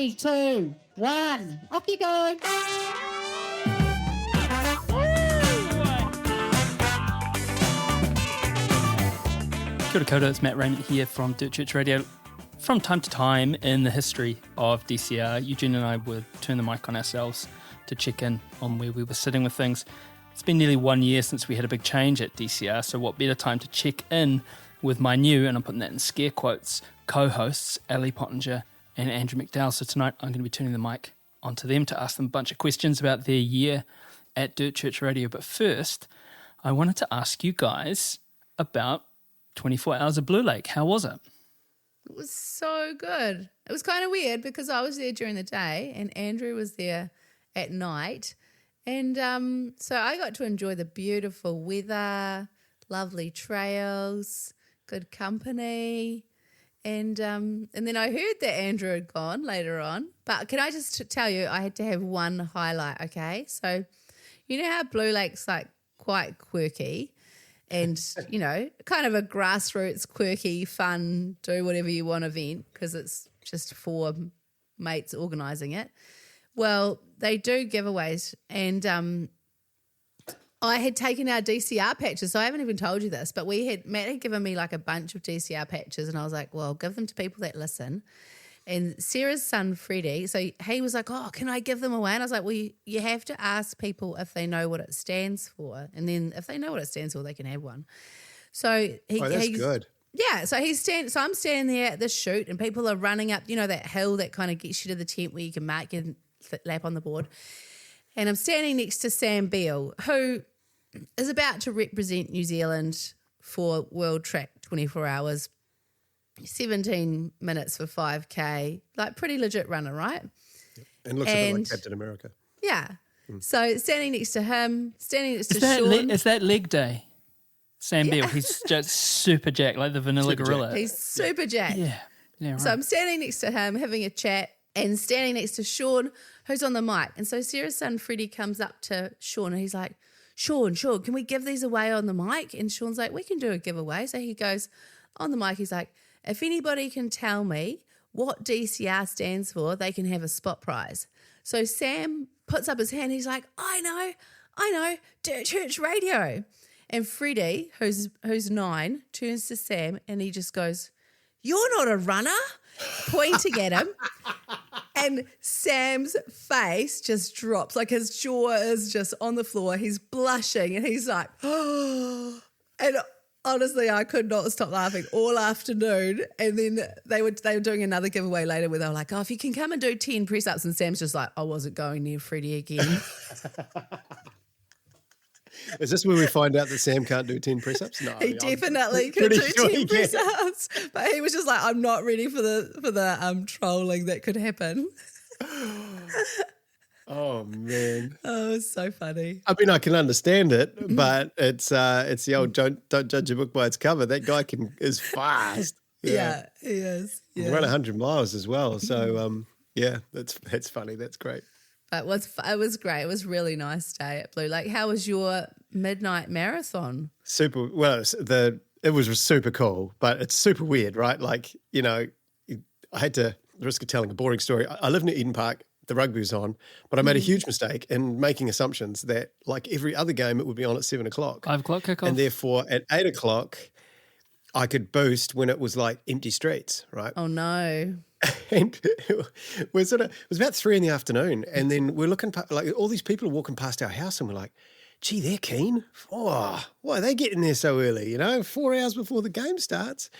3, 2, 1. Off you go. Kia ora koutou, it's Matt Raymond here from Dirt Church Radio. From time to time in the history of DCR, Eugene and I would turn the mic on ourselves to check in on where we were sitting with things. It's been nearly 1 year since we had a big change at DCR, so what better time to check in with my new, and I'm putting that in scare quotes, co-hosts, Ali Pottinger and Andrew McDowell. So tonight I'm going to be turning the mic onto them to ask them a bunch of questions about their year at Dirt Church Radio. But first, I wanted to ask you guys about 24 Hours of Blue Lake. How was it? It was so good. It was kind of weird because I was there during the day and Andrew was there at night. And so I got to enjoy the beautiful weather, lovely trails, good company. And then I heard that Andrew had gone later on. But can I just tell you, I had to have one highlight, okay? So you know how Blue Lake's like quite quirky and, you know, kind of a grassroots, quirky, fun, do whatever you want event because it's just 4 mates organising it. Well, they do giveaways and I had taken our DCR patches, so I haven't even told you this, but Matt had given me like a bunch of DCR patches and I was like, well, I'll give them to people that listen. And Sarah's son, Freddie, so he was like, oh, can I give them away? And I was like, well, you have to ask people if they know what it stands for. And then if they know what it stands for, they can have one. So that's good. Yeah, so I'm standing there at this shoot and people are running up, you know, that hill that kind of gets you to the tent where you can mark your lap on the board. And I'm standing next to Sam Beale, who is about to represent New Zealand for World Track 24 Hours, 17 minutes for 5K, like pretty legit runner, right? And looks a bit like Captain America. Yeah. So standing next to him, standing next to Sean. Is that leg day? Sam Beale, he's just super jacked, like the vanilla gorilla. He's super jacked. Yeah right. So I'm standing next to him, having a chat, and standing next to Sean, who's on the mic. And so Sarah's son, Freddie, comes up to Sean and he's like, Sean, can we give these away on the mic? And Sean's like, we can do a giveaway. So he goes on the mic, he's like, if anybody can tell me what DCR stands for, they can have a spot prize. So Sam puts up his hand, he's like, I know, Dirt Church Radio. And Freddie, who's 9, turns to Sam and he just goes, you're not a runner, pointing at him. And Sam's face just drops, like his jaw is just on the floor. He's blushing and he's like, oh. And honestly, I could not stop laughing all afternoon. And then they were doing another giveaway later where they were like, oh, if you can come and do 10 press-ups. And Sam's just like, I wasn't going near Freddie again. Is this where we find out that Sam can't do 10 press-ups? No. He definitely could do 10 press-ups. But he was just like, I'm not ready for the trolling that could happen. Oh, man. Oh, it's so funny. I mean, I can understand it, but it's the old don't judge a book by its cover. That guy is fast. Yeah, he is. Yeah. He run 100 miles as well. So, that's funny. That's great. But it was great. It was a really nice day at Blue Lake. How was your midnight marathon? Super. Well, it was super cool, but it's super weird, right? Like, you know, I had to risk of telling a boring story. I live near Eden Park. The rugby was on, but I made a huge mistake in making assumptions that, like every other game, it would be on at 7 o'clock. 5 o'clock kickoff. And therefore, at 8 o'clock, I could boost when it was like empty streets, right? Oh, no. And it was about 3 in the afternoon, and then we're looking like all these people are walking past our house, and we're like, "Gee, they're keen. Oh, why are they getting there so early? You know, 4 hours before the game starts."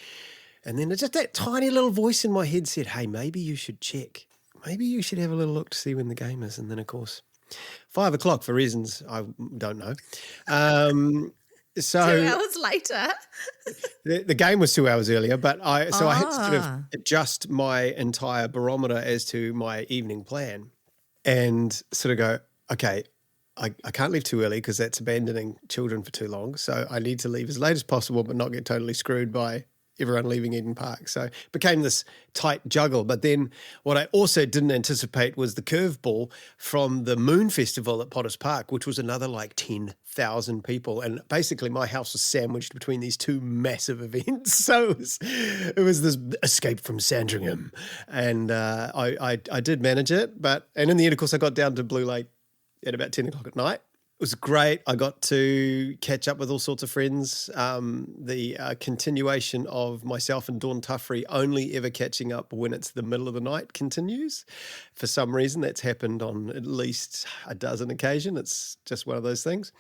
And then just that tiny little voice in my head said, "Hey, maybe you should check. Maybe you should have a little look to see when the game is." And then, of course, 5 o'clock for reasons I don't know. So 2 hours later. the game was 2 hours earlier, but I had to sort of adjust my entire barometer as to my evening plan and sort of go, okay, I can't leave too early because that's abandoning children for too long. So I need to leave as late as possible but not get totally screwed by everyone leaving Eden Park. So it became this tight juggle. But then what I also didn't anticipate was the curveball from the Moon Festival at Potters Park, which was another like 10,000 people. And basically my house was sandwiched between these two massive events. So it was this escape from Sandringham. And I did manage it. And in the end, of course, I got down to Blue Lake at about 10 o'clock at night. It was great. I got to catch up with all sorts of friends. The continuation of myself and Dawn Tuffrey only ever catching up when it's the middle of the night continues. For some reason, that's happened on at least a dozen occasions. It's just one of those things.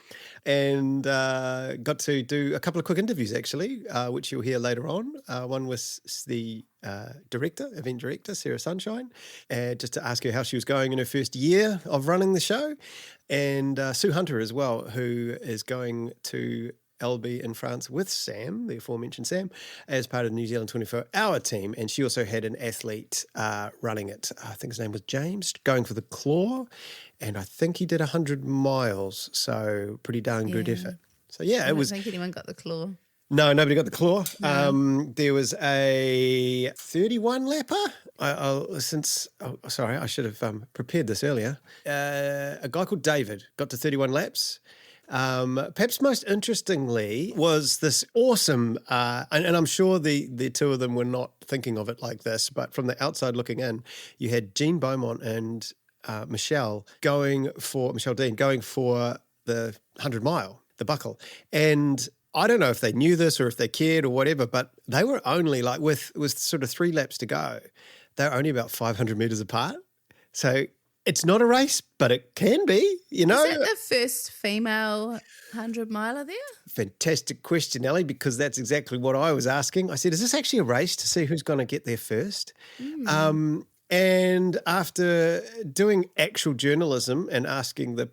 And got to do a couple of quick interviews, actually, which you'll hear later on. One was the event director, Sarah Sunshine, just to ask her how she was going in her first year of running the show. And Sue Hunter as well, who is going to LB in France with Sam, the aforementioned Sam, as part of the New Zealand 24-hour team. And she also had an athlete running it. I think his name was James, going for the Claw. And I think he did 100 miles. So pretty darn good effort. So yeah, I don't think anyone got the Claw. No, nobody got the Claw. No. There was a 31 lapper. Sorry, I should have prepared this earlier. A guy called David got to 31 laps. Perhaps most interestingly was this awesome, and I'm sure the two of them were not thinking of it like this, but from the outside looking in, you had Jean Beaumont and Michelle Dean going for the 100 mile, the buckle. And I don't know if they knew this or if they cared or whatever, but they were only like with sort of 3 laps to go. They're only about 500 meters apart. So it's not a race, but it can be, you know. Is that the first female 100 miler there? Fantastic question, Ellie, because that's exactly what I was asking. I said, is this actually a race to see who's going to get there first? And after doing actual journalism and asking the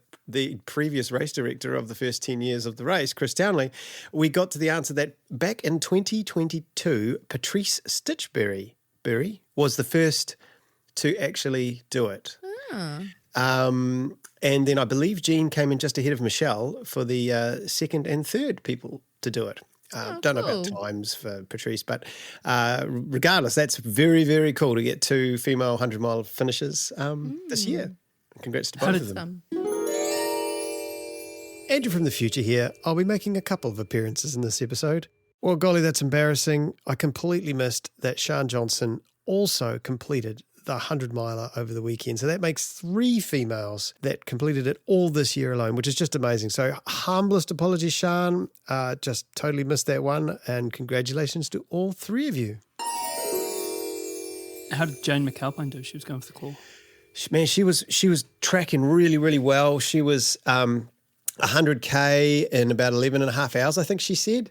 previous race director of the first 10 years of the race, Chris Townley, we got to the answer that back in 2022, Patrice Stitchberry was the first to actually do it. And then I believe Jean came in just ahead of Michelle for the second and third people to do it. Don't know about times for Patrice, but regardless, that's very, very cool to get 2 female 100-mile finishers this year. Congrats to both of them. Andrew from the future here. I'll be making a couple of appearances in this episode. Well, golly, that's embarrassing. I completely missed that Sian Johnson also completed the 100-miler over the weekend. So that makes 3 females that completed it all this year alone, which is just amazing. So humblest apologies, Sian. Just totally missed that one. And congratulations to all 3 of you. How did Jane McAlpine do? She was going for the Claw. Man, she was tracking really, really well. She was 100K in about 11 and a half hours, I think she said.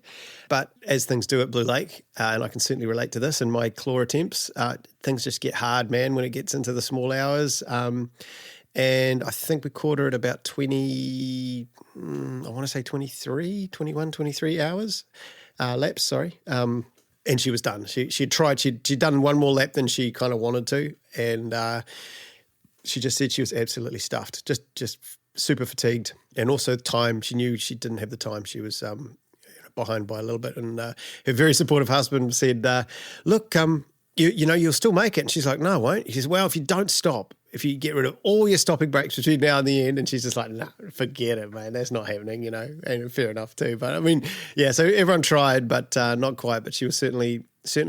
But as things do at Blue Lake, and I can certainly relate to this in my claw attempts, things just get hard, man, when it gets into the small hours. And I think we caught her at about 23 hours, laps, sorry. And she was done. She'd done one more lap than she kind of wanted to. And she just said she was absolutely stuffed, just super fatigued. And also time, she knew she didn't have the time. She was behind by a little bit. And her very supportive husband said, look, you'll still make it. And she's like, no, I won't. He says, well, if you don't stop, if you get rid of all your stopping breaks between now and the end. And she's just like, no, forget it, man. That's not happening, and fair enough too. But I mean, yeah, so everyone tried, but not quite. But she was certainly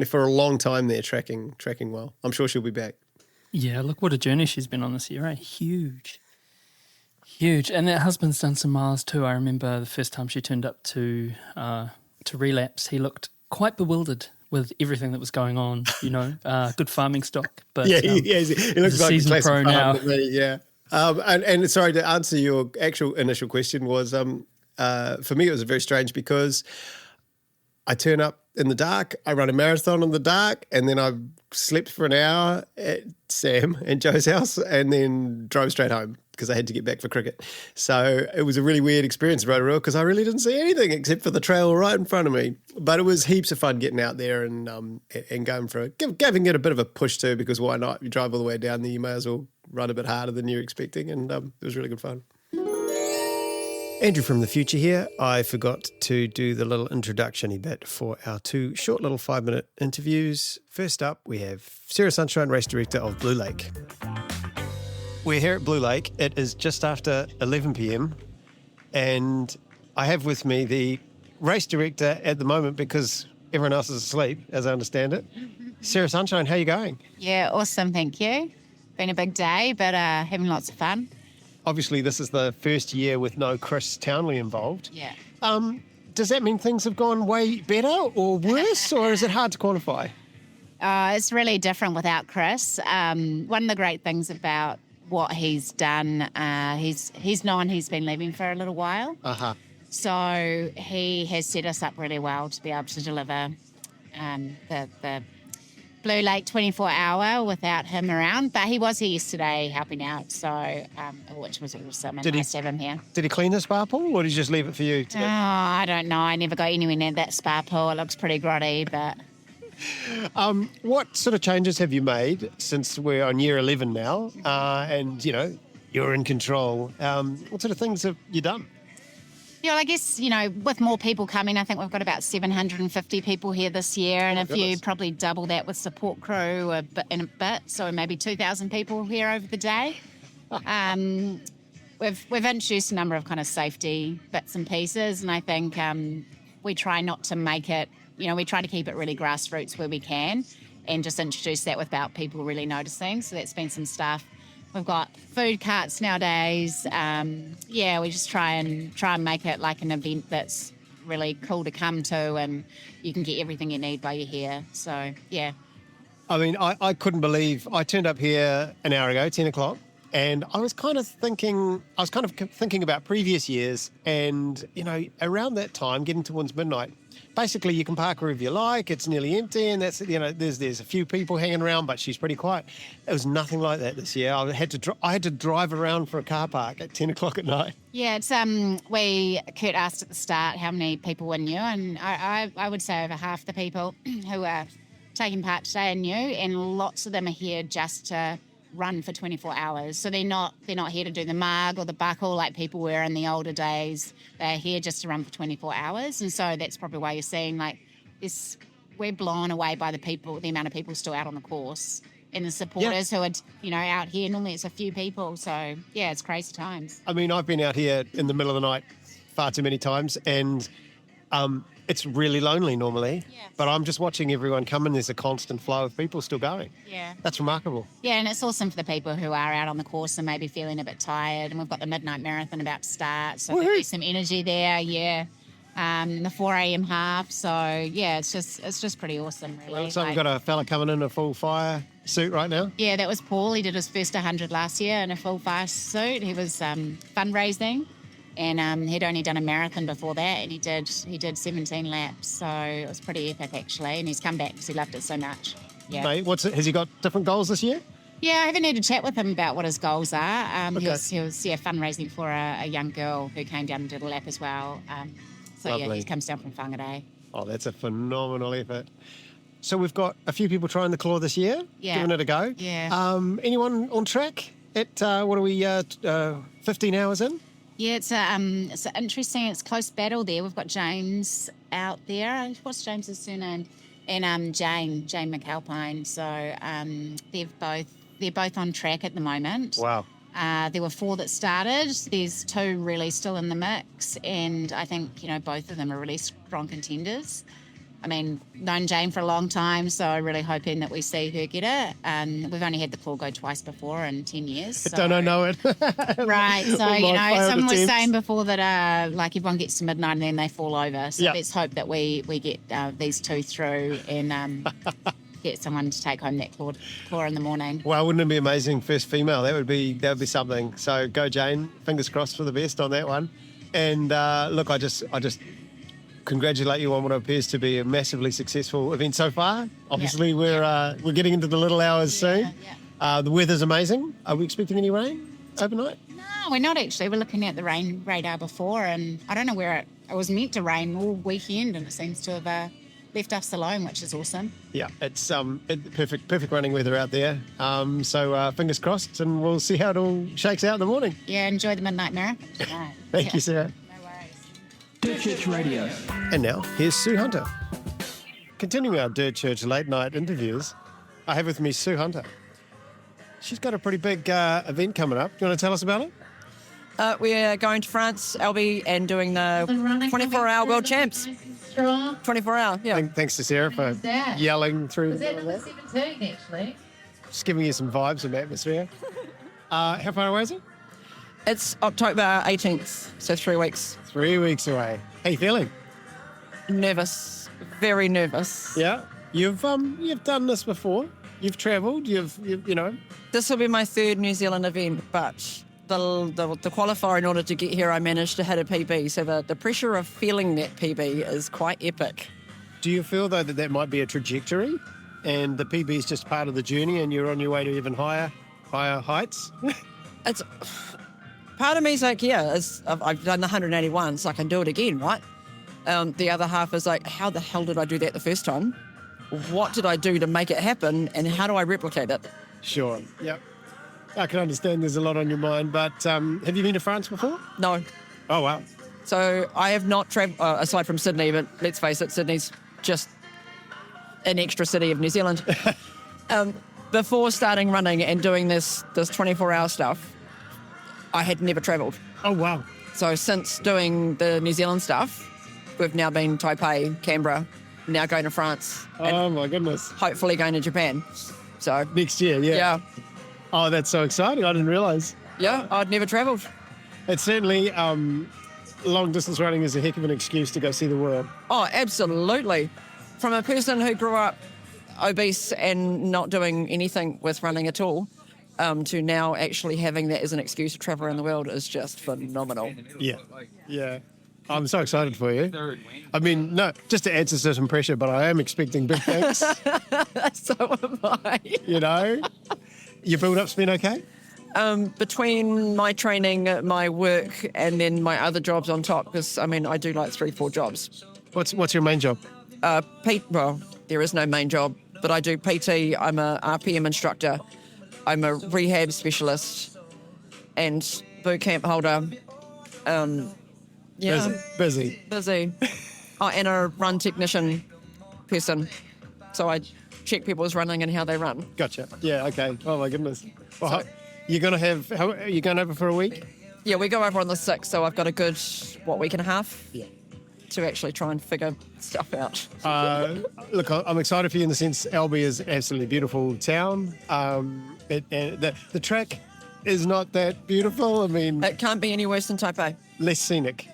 for a long time there tracking well. I'm sure she'll be back. Yeah, look what a journey she's been on this year, right? Huge. And her husband's done some miles too. I remember the first time she turned up to relapse, he looked quite bewildered with everything that was going on, good farming stock. But he looks like a seasoned pro now. Yeah. And sorry, to answer your actual initial question was, for me it was very strange because I turn up in the dark, I run a marathon in the dark, and then I slept for an hour at Sam and Joe's house and then drove straight home because I had to get back for cricket. So it was a really weird experience at Rotorua because I really didn't see anything except for the trail right in front of me. But it was heaps of fun getting out there and going for it. Giving it a bit of a push too, because why not? You drive all the way down there, you may as well run a bit harder than you're expecting, and it was really good fun. Andrew from the future here. I forgot to do the little introduction-y bit for our two short little 5-minute interviews. First up, we have Sarah Sunshine, race director of Blue Lake. We're here at Blue Lake. It is just after 11 p.m. and I have with me the race director at the moment because everyone else is asleep, as I understand it. Sarah Sunshine, how are you going? Yeah, awesome, thank you. Been a big day, but having lots of fun. Obviously, this is the first year with no Chris Townley involved. Yeah. Does that mean things have gone way better or worse, or is it hard to quantify? It's really different without Chris. One of the great things about what he's done, he's known he's been leaving for a little while. Uh-huh. So he has set us up really well to be able to deliver the Blue Lake 24-hour without him around. But he was here yesterday helping out, so which was awesome. And nice to have him here. Did he clean the spa pool, or did he just leave it for you today? Oh, I don't know. I never got anywhere near that spa pool. It looks pretty grotty, but... What sort of changes have you made since we're on year 11 now, and, you know, you're in control? What sort of things have you done? Yeah, well, I guess, you know, with more people coming, I think we've got about 750 people here this year. And if you probably double that with support crew a bit, so maybe 2,000 people here over the day. We've introduced a number of kind of safety bits and pieces. And I think we try not to make it, you know, we try to keep it really grassroots where we can and just introduce that without people really noticing. So that's been some stuff. We've got food carts nowadays. We just try and make it like an event that's really cool to come to, and you can get everything you need while you're here. So, yeah. I mean, I couldn't believe I turned up here an hour ago, 10 o'clock, and I was kind of thinking about previous years, and, you know, around that time, getting towards midnight, basically you can park wherever you like, it's nearly empty, and that's, you know, there's a few people hanging around, but she's pretty quiet. It was nothing like that this year. I had to drive around for a car park at 10 o'clock at night. Yeah, it's Kurt asked at the start how many people were new, and I would say over half the people who are taking part today are new, and lots of them are here just to run for 24 hours. So they're not here to do the mug or the buckle like people were in the older days. They're here just to run for 24 hours. And so that's probably why you're seeing like this, we're blown away by the amount of people still out on the course and the supporters who are, you know, out here. Normally it's a few people. So yeah, it's crazy times. I mean, I've been out here in the middle of the night far too many times, and it's really lonely normally, but I'm just watching everyone come in. There's a constant flow of people still going. Yeah. That's remarkable. Yeah, and it's awesome for the people who are out on the course and maybe feeling a bit tired. And we've got the midnight marathon about to start, so there'll be some energy there, the 4 a.m. half. So, yeah, it's just pretty awesome, really. Well, so we've got a fella coming in a full fire suit right now. Yeah, that was Paul. He did his first 100 last year in a full fire suit. He was fundraising. And he'd only done a marathon before that, and he did 17 laps, so it was pretty epic actually. And he's come back because he loved it so much. Yeah. Mate, has he got different goals this year? Yeah, I haven't had a chat with him about what his goals are. Okay. He was fundraising for a young girl who came down and did a lap as well. He comes down from Whānau. Oh, that's a phenomenal effort. So we've got a few people trying the claw this year, giving it a go. Yeah. Anyone on track at 15 hours in? Yeah, it's interesting. It's a close battle there. We've got James out there. What's James's surname? And Jane McAlpine. So they're both on track at the moment. Wow. There were 4 that started. There's 2 really still in the mix, and I think, you know, both of them are really strong contenders. I mean, known Jane for a long time, so I'm really hoping that we see her get it. And we've only had the claw go twice before in 10 years. So. Don't I know it? Right, so, you know, someone was saying before that, like, everyone gets to midnight and then they fall over. So let's hope that we get these 2 through and get someone to take home that claw in the morning. Well, wouldn't it be amazing? First female, that would be something. So go, Jane. Fingers crossed for the best on that one. And look, I just congratulate you on what appears to be a massively successful event so far. Obviously, we're getting into the little hours soon. Yeah. The weather's amazing. Are we expecting any rain overnight? No, we're not actually. We're looking at the rain radar before, and I don't know where it was meant to rain all weekend, and it seems to have left us alone, which is awesome. Yeah, it's perfect running weather out there. So fingers crossed, and we'll see how it all shakes out in the morning. Yeah, enjoy the midnight marathon. Thank you, Sarah. No Dirt Church Radio. And now, here's Sue Hunter. Continuing our Dirt Church late night interviews, I have with me Sue Hunter. She's got a pretty big event coming up. Do you want to tell us about it? We're going to France, Albie, and doing the 24-hour World Champs. 24-hour, yeah. Thanks to Sarah for yelling through. Was that number 17, actually? Just giving you some vibes and atmosphere. How far away is it? It's October 18th, so 3 weeks. 3 weeks away. How you feeling? Nervous, very nervous. Yeah. You've done this before. You've travelled. You've you know. This will be my third New Zealand event, but the qualifier, in order to get here, I managed to hit a PB. So the pressure of feeling that PB is quite epic. Do you feel, though, that might be a trajectory and the PB is just part of the journey and you're on your way to even higher heights? It's part of me is like, yeah, I've done the 181, so I can do it again, right? The other half is like, how the hell did I do that the first time? What did I do to make it happen, and how do I replicate it? Sure. Yep. I can understand there's a lot on your mind, but have you been to France before? No. Oh, wow. So I have not travelled, aside from Sydney, but let's face it, Sydney's just an extra city of New Zealand. Before starting running and doing this 24-hour stuff, I had never travelled. Oh, wow. So since doing the New Zealand stuff, we've now been Taipei, Canberra, now going to France. Oh, my goodness. Hopefully going to Japan. So Next year, yeah. yeah, Oh, that's so exciting. I didn't realise. yeah, I'd never travelled. It's certainly long distance running is a heck of an excuse to go see the world. Oh, absolutely. From a person who grew up obese and not doing anything with running at all, to now actually having that as an excuse to travel around the world is just phenomenal. Yeah. Yeah. I'm so excited for you. I mean, no, just to add to some pressure, but I am expecting big things. So am I. You know? Your build-up's been okay? Between my training, my work, and then my other jobs on top, because, I mean, I do like 3-4 jobs. What's your main job? Well, there is no main job, but I do PT, I'm a RPM instructor, I'm a rehab specialist, and boot camp holder. Yeah, Busy. Oh, and a run technician person. So I check people's running and how they run. Gotcha. Yeah, okay. Oh, my goodness. Well, are you going over for a week? Yeah, we go over on the 6th, so I've got a good, week and a half? Yeah. To actually try and figure stuff out. Look, I'm excited for you in the sense Albie is an absolutely beautiful town. And the track is not that beautiful. I mean, It can't be any worse than Taipei. less scenic.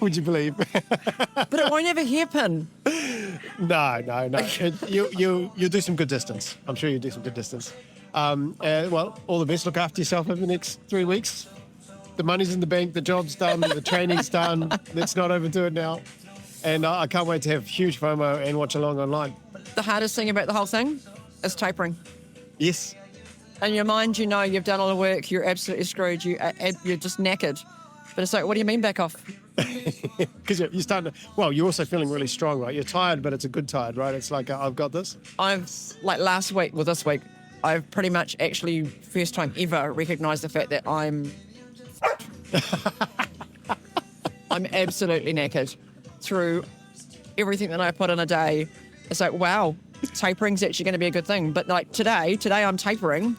Would you believe? But it won't have a hairpin. No. You'll do some good distance. I'm sure you'll do some good distance. Well, all the best. Look after yourself over the next 3 weeks. The money's in the bank, the job's done, the training's done. Let's not overdo it now. And I can't wait to have huge FOMO and watch along online. The hardest thing about the whole thing is tapering. Yes. In your mind, you know you've done all the work, you're absolutely screwed, you're just knackered. But it's like, what do you mean back off? Because you're starting to, well, you're also feeling really strong, right? You're tired, but it's a good tired, right? It's like, I've got this. This week, I've pretty much actually, first time ever, recognised the fact that I'm absolutely knackered through everything that I put in a day. It's like, wow, tapering's actually going to be a good thing. But like today I'm tapering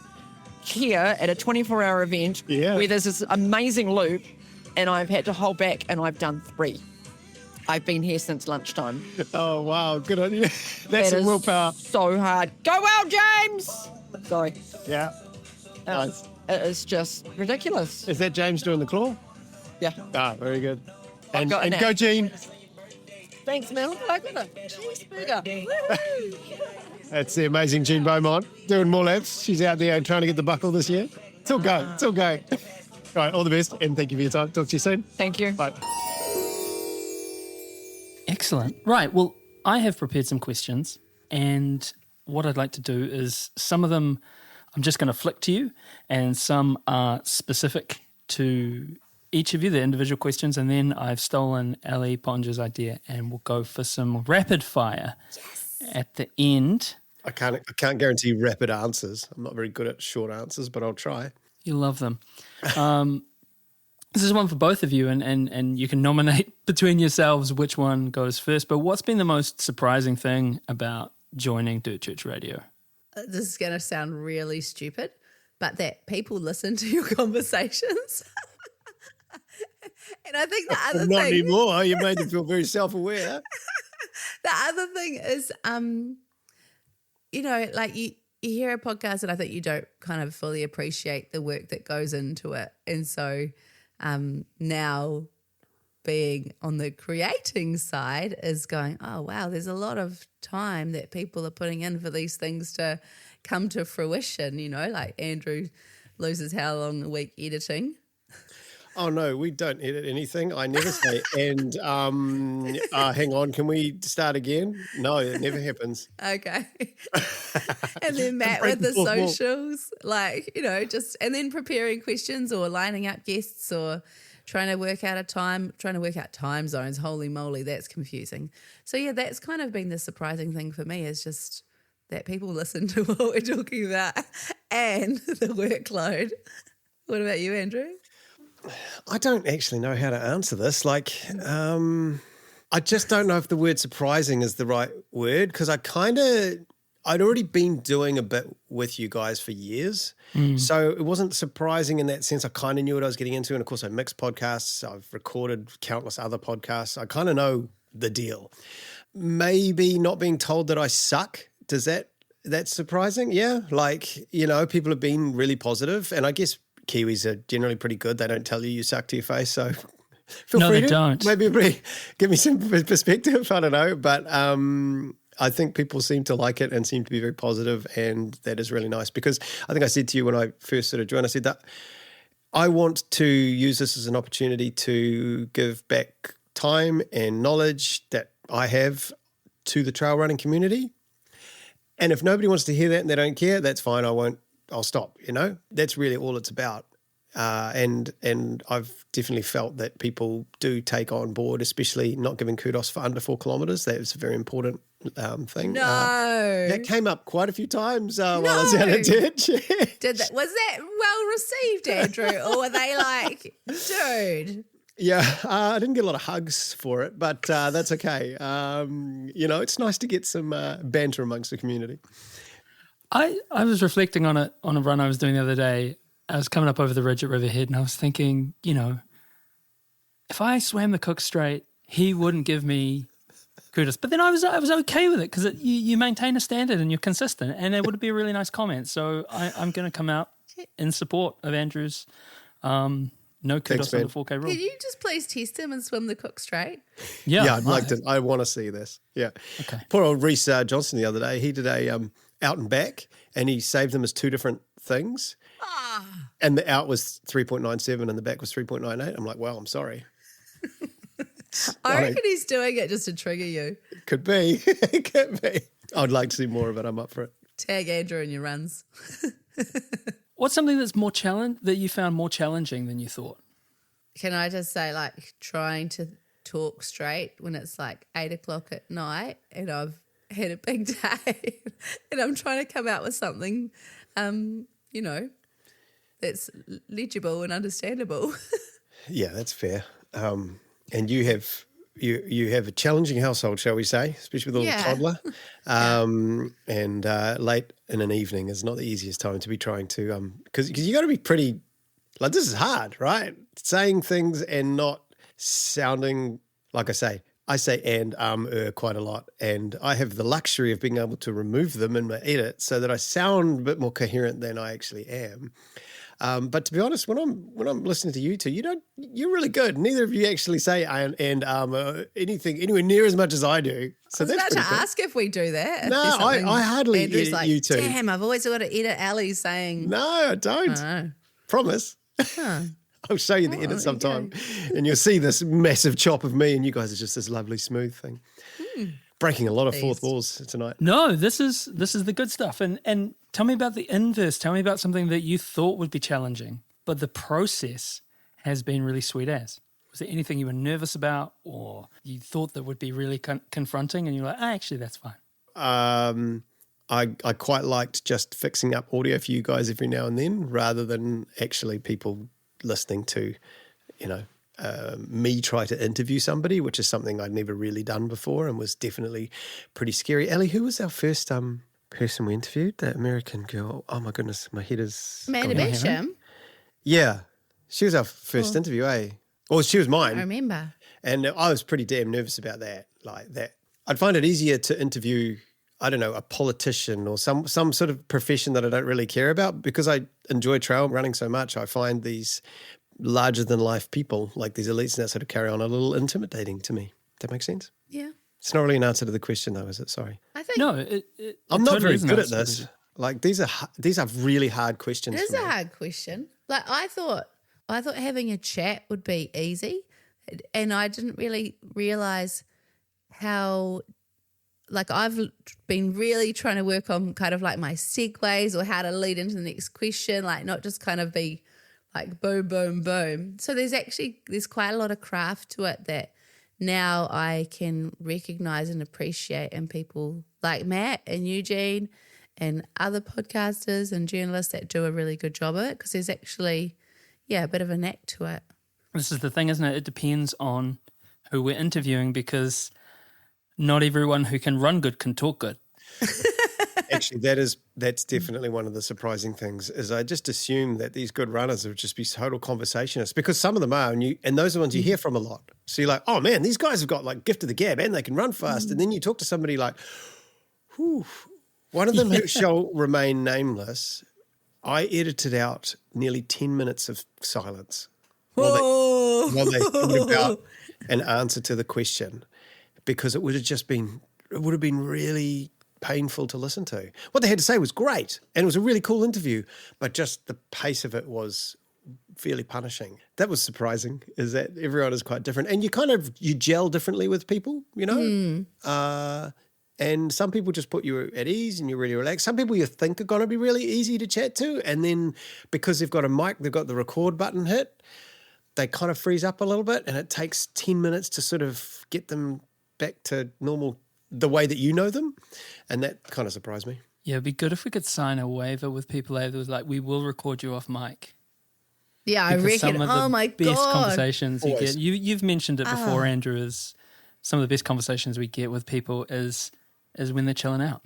here at a 24-hour event where there's this amazing loop, and I've had to hold back, and I've done 3. I've been here since lunchtime. Oh, wow. Good on you. That's some willpower. So hard. Go well, James! Sorry. Yeah. Nice. It is just ridiculous. Is that James doing the claw? Yeah. Ah, very good. And got an go, Gene. Thanks, man. Look at a cheeseburger. Woo-hoo. That's the amazing Jean Beaumont doing more laps. She's out there trying to get the buckle this year. It's all going. It's all going. All right, all the best, and thank you for your time. Talk to you soon. Thank you. Bye. Excellent. Right. Well, I have prepared some questions, and what I'd like to do is some of them I'm just going to flick to you, and some are specific to each of you, the individual questions, and then I've stolen Ali Ponger's idea, and we'll go for some rapid fire at the end. I can't guarantee rapid answers. I'm not very good at short answers, but I'll try. You love them. This is one for both of you, and you can nominate between yourselves which one goes first. But what's been the most surprising thing about joining Dirt Church Radio? This is going to sound really stupid, but that people listen to your conversations. And I think the other Not thing, anymore. You made them feel very self-aware. the other thing is, like you hear a podcast and I think you don't kind of fully appreciate the work that goes into it. And so now being on the creating side is going, oh, wow, there's a lot of time that people are putting in for these things to come to fruition, like Andrew loses how long a week editing. Oh, no, we don't edit anything. I never say, and hang on, can we start again? No, it never happens. Okay. And then Matt with the socials, and then preparing questions or lining up guests or trying to work out time zones. Holy moly, that's confusing. So, yeah, that's kind of been the surprising thing for me is just that people listen to what we're talking about and the workload. What about you, Andrew? I don't actually know how to answer this. I just don't know if the word surprising is the right word because I'd already been doing a bit with you guys for years. So it wasn't surprising in that sense. I kind of knew what I was getting into. And of course I mix podcasts. I've recorded countless other podcasts. I kind of know the deal. Maybe not being told that I suck. That's surprising? Yeah. People have been really positive and I guess Kiwis are generally pretty good. They don't tell you suck to your face. So feel free they don't. Maybe give me some perspective. I don't know. But I think people seem to like it and seem to be very positive, and that is really nice because I think I said to you when I first sort of joined, I said that I want to use this as an opportunity to give back time and knowledge that I have to the trail running community. And if nobody wants to hear that and they don't care, that's fine. I'll stop, That's really all it's about. And I've definitely felt that people do take on board, especially not giving kudos for under 4 kilometres. That is a very important thing. No. That came up quite a few times while I was out at church. Was that well received, Andrew? Or were they like, dude? Yeah, I didn't get a lot of hugs for it, but that's okay. It's nice to get some banter amongst the community. I was reflecting on a run I was doing the other day. I was coming up over the ridge at Riverhead and I was thinking, if I swam the Cook Strait, he wouldn't give me kudos. But then I was okay with it because you maintain a standard and you're consistent and it would be a really nice comment. So I'm going to come out in support of Andrew's no kudos on the 4K rule. Can you just please test him and swim the Cook Strait? Yeah, I'd like to. I want to see this. Yeah. Okay. Poor old Reece Johnson the other day, he did a out and back and he saved them as 2 different things. And the out was 3.97 and the back was 3.98. I'm like, well, I'm sorry. I reckon he's doing it just to trigger you. Could be. It could be. I'd like to see more of it. I'm up for it. Tag Andrew in your runs. What's something that's that you found more challenging than you thought? Can I just say, trying to talk straight when it's 8 o'clock at night and I've had a big day and I'm trying to come out with something, that's legible and understandable. Yeah, that's fair. And you have a challenging household, shall we say, especially with a little toddler. And late in an evening is not the easiest time to be trying to because you got to be pretty this is hard, right? Saying things and not sounding like I say and quite a lot, and I have the luxury of being able to remove them in my edit so that I sound a bit more coherent than I actually am. But to be honest, when I'm listening to you two, you're really good. Neither of you actually say and anything anywhere near as much as I do. So I was about to ask if we do that. No, I hardly Andrew's edit you two. Damn, I've always got to edit Ali saying. No, I don't. Oh. Promise. Huh. I'll show you the edit sometime, and you'll see this massive chop of me, and you guys are just this lovely smooth thing. Breaking a lot of fourth walls tonight. No, this is the good stuff. And tell me about the inverse. Tell me about something that you thought would be challenging, but the process has been really sweet as. Was there anything you were nervous about or you thought that would be really confronting and you're like, actually, that's fine? I quite liked just fixing up audio for you guys every now and then rather than actually people listening to me try to interview somebody, which is something I'd never really done before and was definitely pretty scary. Ellie, who was our first person we interviewed? That American girl. Oh my goodness, my head is Amanda gone. Bisham. Yeah, she was our first interview, eh? Or she was I mine. remember. And I was pretty damn nervous about that. Like that, I'd find it easier to interview, I don't know, a politician or some sort of profession that I don't really care about, because I enjoy trail running so much. I find these larger than life people, like these elites and that sort of carry on, a little intimidating to me. That makes sense? Yeah. It's not really an answer to the question, though, is it? Sorry. I think No, I'm not totally very is an good at answer. this. Like these are really hard questions. it is for a me. hard question. Like I thought having a chat would be easy, and I didn't really realize how, like, I've been really trying to work on kind of like my segues or how to lead into the next question, like not just kind of be like boom, boom, boom. So there's quite a lot of craft to it that now I can recognize and appreciate in people like Matt and Eugene and other podcasters and journalists that do a really good job of it, because there's actually, a bit of a knack to it. This is the thing, isn't it? It depends on who we're interviewing, because not everyone who can run good can talk good. Actually, that's definitely one of the surprising things. Is I just assume that these good runners would just be total conversationalists, because some of them are, and those are the ones you hear from a lot. So you're like, oh man, these guys have got like gift of the gab and they can run fast. And then you talk to somebody like, whew. One of them who shall remain nameless, I edited out nearly 10 minutes of silence while they thought about an answer to the question, because it would have been really painful to listen to. What they had to say was great, and it was a really cool interview, but just the pace of it was fairly punishing. That was surprising, is that everyone is quite different, and you gel differently with people, and some people just put you at ease and you're really relaxed. Some people you think are going to be really easy to chat to, and then because they've got a mic, they've got the record button hit, they kind of freeze up a little bit, and it takes 10 minutes to sort of get them back to normal, the way that you know them. And that kind of surprised me. Yeah, it'd be good if we could sign a waiver with people that was like, we will record you off mic. Yeah, I Because reckon. some of the Oh my best God. conversations you Always. get. You've mentioned it before, Andrew. Is some of the best conversations we get with people is when they're chilling out.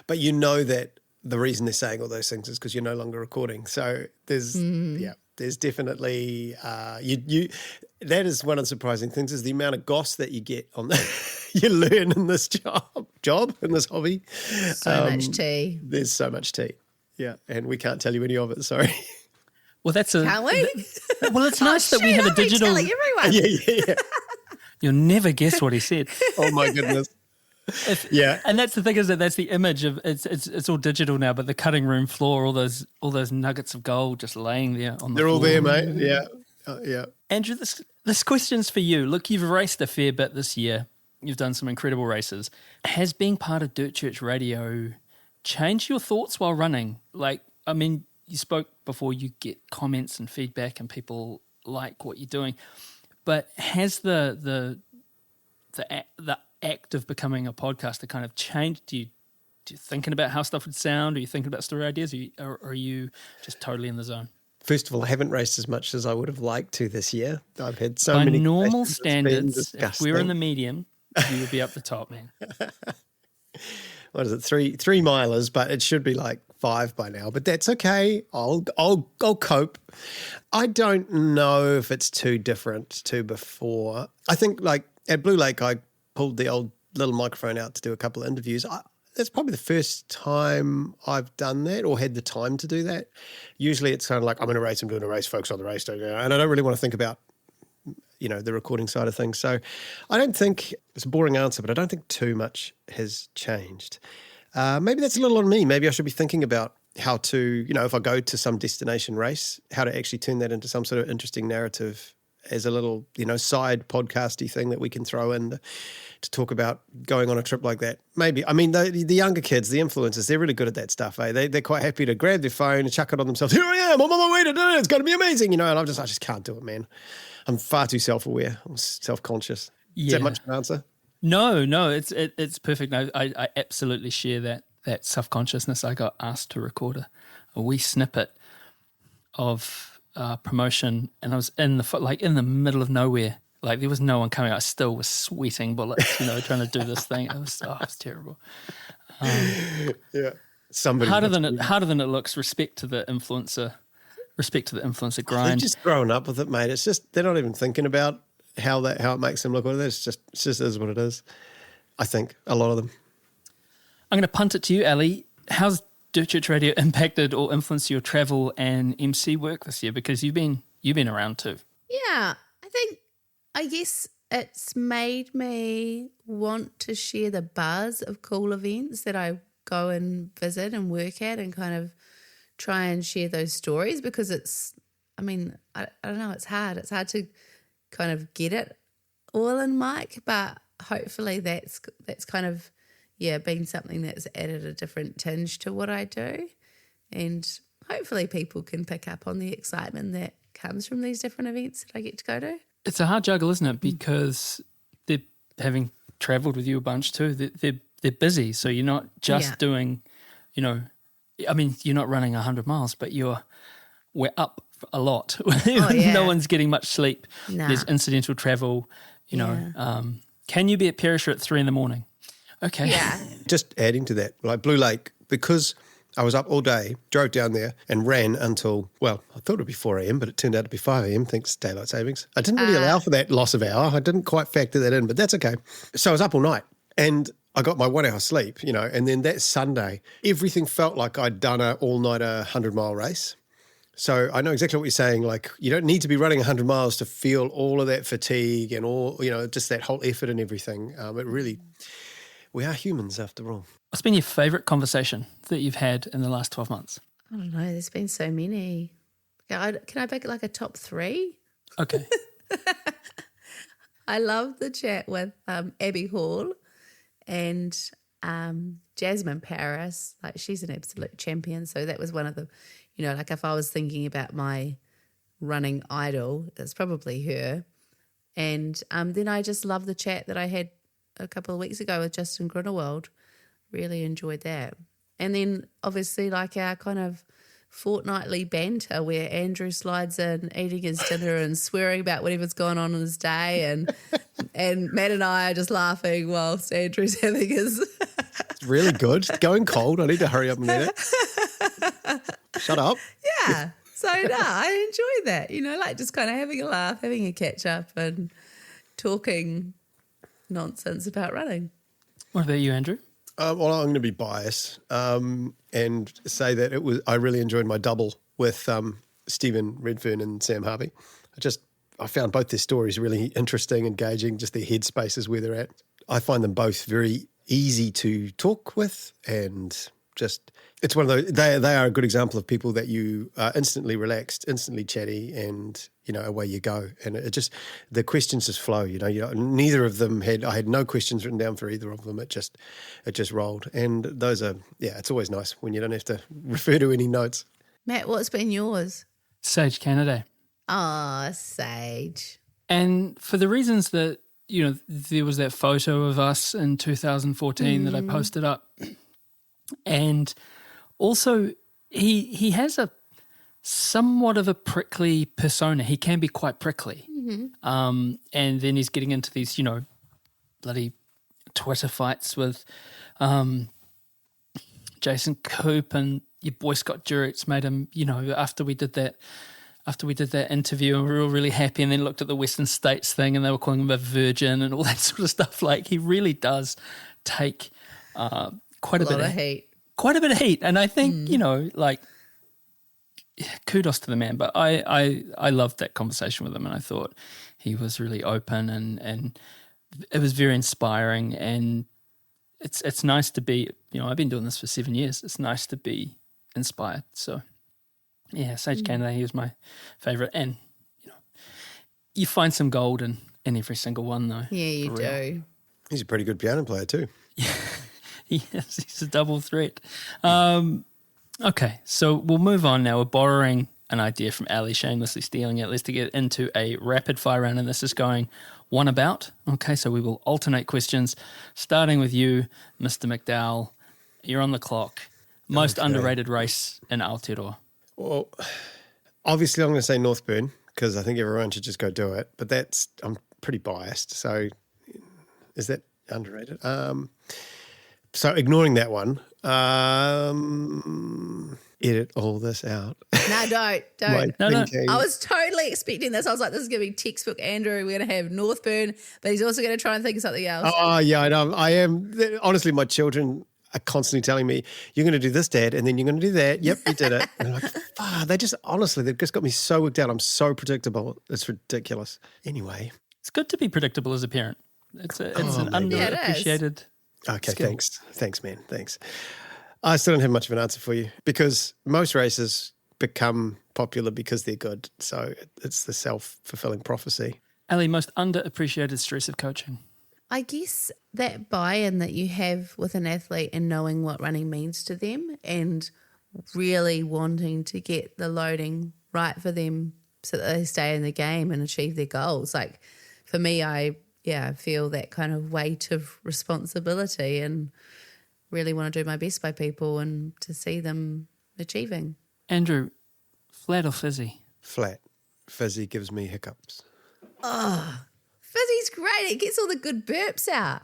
But you know that the reason they're saying all those things is because you're no longer recording. So there's definitely that is one of the surprising things, is the amount of goss that you get on you learn in this job in this hobby. So much tea. There's so much tea. Yeah, and we can't tell you any of it. Sorry. Well, that's Can't we? well. It's nice that we have a I'll be digital. telling everyone. yeah. You'll never guess what he said. Oh my goodness. Yeah. And that's the thing, is that that's the image of it's all digital now, but the cutting room floor, all those nuggets of gold just laying there on the They're all floor. there, mate. Yeah. Yeah. Andrew, this question's for you. Look, you've raced a fair bit this year. You've done some incredible races. Has being part of Dirt Church Radio changed your thoughts while running? Like, I mean, you spoke before, you get comments and feedback and people like what you're doing, but has the act of becoming a podcaster kind of changed? Do you thinking about how stuff would sound? Are you thinking about story ideas? Or are you just totally in the zone? First of all, I haven't raced as much as I would have liked to this year. I've had so By many. normal races, it's been standards, if we were in disgusting. the medium, you would be up the top, man. What is it? Three milers, but it should be like 5 by now. But that's okay. I'll cope. I don't know if it's too different to before. I think like at Blue Lake, I pulled the old little microphone out to do a couple of interviews. That's probably the first time I've done that or had the time to do that. Usually it's kind of like, I'm in a race, I'm doing a race, focus on the race, and I don't really want to think about, the recording side of things. So I don't think, it's a boring answer, but I don't think too much has changed. Maybe that's a little on me. Maybe I should be thinking about how to, if I go to some destination race, how to actually turn that into some sort of interesting narrative as a little, side podcasty thing that we can throw in to talk about going on a trip like that. Maybe. I mean, the younger kids, the influencers, they're really good at that stuff. They're quite happy to grab their phone and chuck it on themselves. Here I am, I'm on my way to do it. It's going to be amazing, and I just can't do it, man. I'm far too self-aware. I'm self-conscious. Is that much of an answer? No, it's perfect. No, I absolutely share that self-consciousness. I got asked to record a wee snippet of promotion, and I was in the middle of nowhere. Like there was no one coming. I still was sweating bullets, trying to do this thing. It was terrible. Yeah. Somebody Harder than it looks. Respect to the influencer They're grind. just growing up with it, mate. It's just they're not even thinking about how it makes them look. It's just is what it is. I think a lot of them. I'm going to punt it to you, Ali. How's Dirt Church Radio impacted or influenced your travel and MC work this year? Because you've been around too. Yeah, I guess it's made me want to share the buzz of cool events that I go and visit and work at, and kind of try and share those stories, because I don't know, it's hard. It's hard to kind of get it all in mic, but hopefully that's kind of, been something that's added a different tinge to what I do. And hopefully people can pick up on the excitement that comes from these different events that I get to go to. It's a hard juggle, isn't it? Because they're having travelled with you a bunch too. They're busy, so you're not just doing, you're not running 100 miles, but we're up a lot. No one's getting much sleep. Nah. There's incidental travel. Can you be at Perisher at 3 a.m? Okay. Yeah. Just adding to that, like Blue Lake, because I was up all day, drove down there and ran until, I thought it would be 4 a.m, but it turned out to be 5 a.m, thanks to daylight savings. I didn't really allow for that loss of hour. I didn't quite factor that in, but that's okay. So I was up all night and I got my 1 hour sleep, and then that Sunday, everything felt like I'd done an all-nighter 100-mile race. So I know exactly what you're saying. Like, you don't need to be running 100 miles to feel all of that fatigue and all, just that whole effort and everything. It really, we are humans after all. What's been your favourite conversation that you've had in the last 12 months? I don't know. There's been so many. Can I pick like a top 3? Okay. I love the chat with Abby Hall and Jasmine Paris. Like, she's an absolute champion. So that was one of the, like if I was thinking about my running idol, it's probably her. And then I just love the chat that I had a couple of weeks ago with Justin Grunewald. Really enjoyed that. And then obviously like our kind of fortnightly banter where Andrew slides in eating his dinner and swearing about whatever's going on in his day, and Matt and I are just laughing whilst Andrew's having his... It's really good. It's going cold. I need to hurry up and eat it. Shut up. Yeah. So no, I enjoy that, like just kind of having a laugh, having a catch up and talking nonsense about running. What about you, Andrew? Well, I'm going to be biased and say that I really enjoyed my double with Stephen Redfern and Sam Harvey. I found both their stories really interesting, engaging, just their headspaces where they're at. I find them both very easy to talk with, and just it's one of those. They are a good example of people that you are instantly relaxed, instantly chatty, and away you go. And the questions just flow. Neither of them I had no questions written down for either of them. It just rolled. And those are it's always nice when you don't have to refer to any notes. Matt, what's been yours? Sage Canada. Oh, Sage. And for the reasons that, there was that photo of us in 2014 that I posted up. And also he has a somewhat of a prickly persona. He can be quite prickly. And then he's getting into these, bloody Twitter fights with Jason Coop, and your boy Scott Duritz made him, after we did that interview, and we were all really happy, and then looked at the Western States thing and they were calling him a virgin and all that sort of stuff. Like, he really does take quite a bit of heat. Quite a bit of heat. And I think, kudos to the man. But I loved that conversation with him, and I thought he was really open and it was very inspiring. And it's nice to be, I've been doing this for 7 years. It's nice to be inspired. So yeah, Sage Canada, he was my favourite. And, you find some gold in every single one, though. Yeah, you do. He's a pretty good piano player too. Yeah, he's a double threat. Okay, so we'll move on now. We're borrowing an idea from Ali, shamelessly stealing it. Let's get into a rapid fire round, and this is going one about. Okay, so we will alternate questions, starting with you, Mr. McDowell. You're on the clock. Most underrated race in Aotearoa. Well, Obviously, I'm going to say Northburn because I think everyone should just go do it. But I'm pretty biased. So is that underrated? So ignoring that one, edit all this out. No, don't. My No. thinking- I was totally expecting this. I was like, this is going to be textbook Andrew. We're going to have Northburn, but he's also going to try and think of something else. Oh, yeah, I know. I am. Honestly, my children are constantly telling me, you're going to do this, Dad, and then you're going to do that. Yep, you did it. And I'm like, they've just got me so worked out. I'm so predictable. It's ridiculous. Anyway. It's good to be predictable as a parent. It's an maybe. Yeah, it is. underappreciated Okay, skill. Thanks, man. Thanks. I still don't have much of an answer for you because most races become popular because they're good. So it's the self-fulfilling prophecy. Ali, most underappreciated stress of coaching. I guess that buy-in that you have with an athlete and knowing what running means to them and really wanting to get the loading right for them so that they stay in the game and achieve their goals. Like for me, I feel that kind of weight of responsibility and really want to do my best by people and to see them achieving. Andrew, flat or fizzy? Flat. Fizzy gives me hiccups. Fizzy's great. It gets all the good burps out.